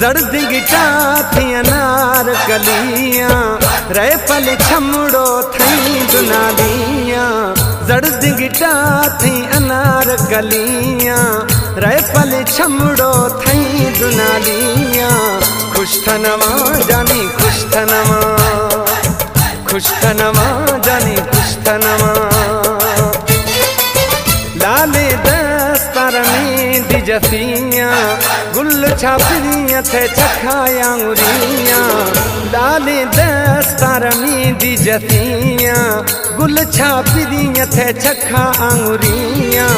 जर्द guitar थी अनार कलियां रहे पल छमड़ो थई दुनालियां। जर्द गिटा थी अनार कलियां रहे पल छमड़ो थई दुनालियां। खुश थनवा जानी खुश थनवा, खुश थनवा जानी खुश थनवा। लाले दस्तर में दिजसियां गुल छापरियां थे चखाया उरियां। लाले दस्तर में दिजसियां गुल छापरियां थे चखा आंगुरियां।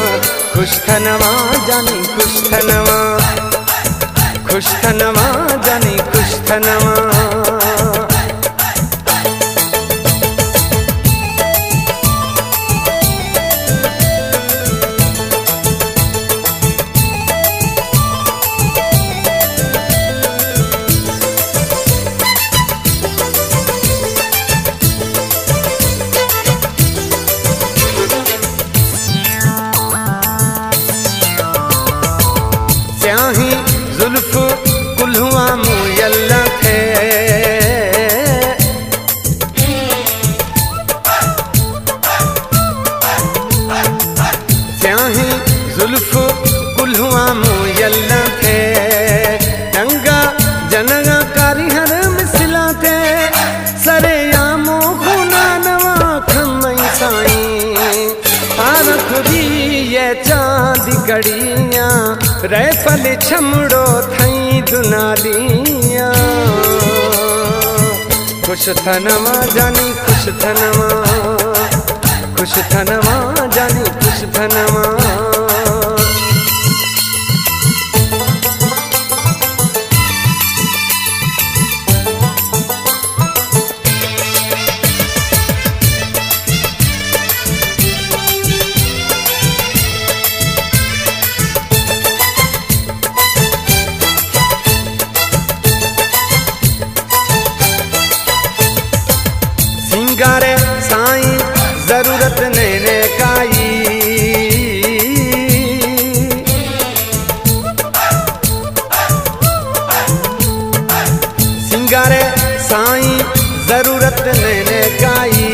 खुश थनवा जानी खुश थनवा, खुश थनवा जानी खुश थनवा। स्याही जुल्फ कुल्हुआ मुयल्ला थे, स्याही जुल्फ कुल्हुआ मुयल्ला थे। रंगा जनगा कारी हर मिसला थे सरे आमो खुना नवा खमई साई। पारख दी ये चांदी कड़ियां रह पल छमड़ो थई दुनालियां। खुश थनवा जानी खुश थनवा, खुश थनवा जानी खुश थनवा। सिंगारे साईं जरूरत नैने काई, सिंगारे साईं जरूरत नैने काई।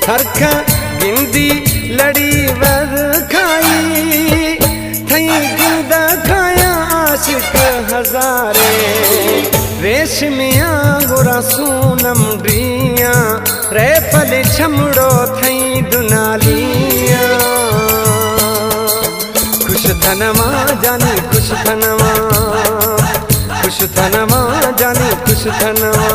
हरख गिंदी लड़ी वर खाई थई गिंदा खाया आशिक हजारे। रेशमिया गोरा सोनम डियां रह पल छमड़ो थई दुनालियां। खुश थनवा जानी खुश थनवा, खुश थनवा जानी खुश थनवा।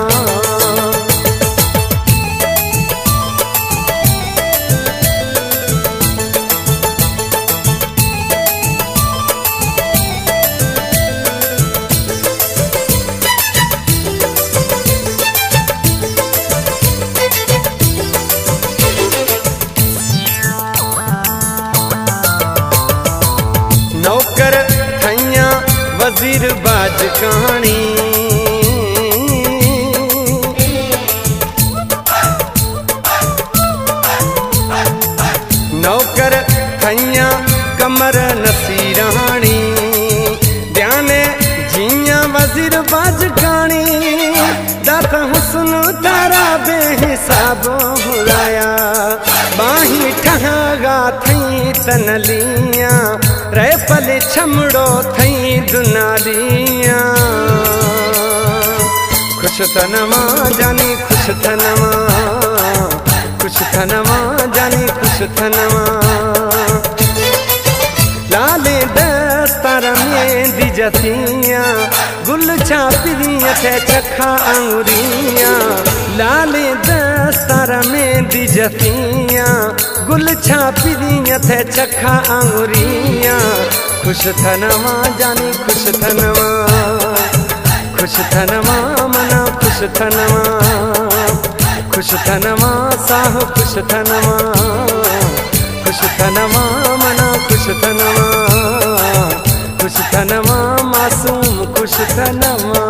नौकर थैया वजीर बाज कहानी, नौकर थैया कमर नसीरानी। ध्याने जिया वजीर बाज कहानी दाता हुस्न तारा बेहिसाब हुराया। बाही ठहागा थई तनलियां रह पल छमड़ो थई दुनालियां। खुश थनवा जानी खुश थनवा, खुश थनवा जानी खुश थनवा। लाले दस्तर में दिजसियां गुल छापरियां थे चखा अंगुरियां। लाले दस्तर में दिजसियां गुल छापरियां थे चखा अंगुरियां। खुश थनवा जानी खुश थनवा, खुश थनवा मना खुश थनवा, खुश थनवा साह खुश थनवा, खुश थनवा मना खुश थनवा, खुश थनवा मासूम खुश थनवा।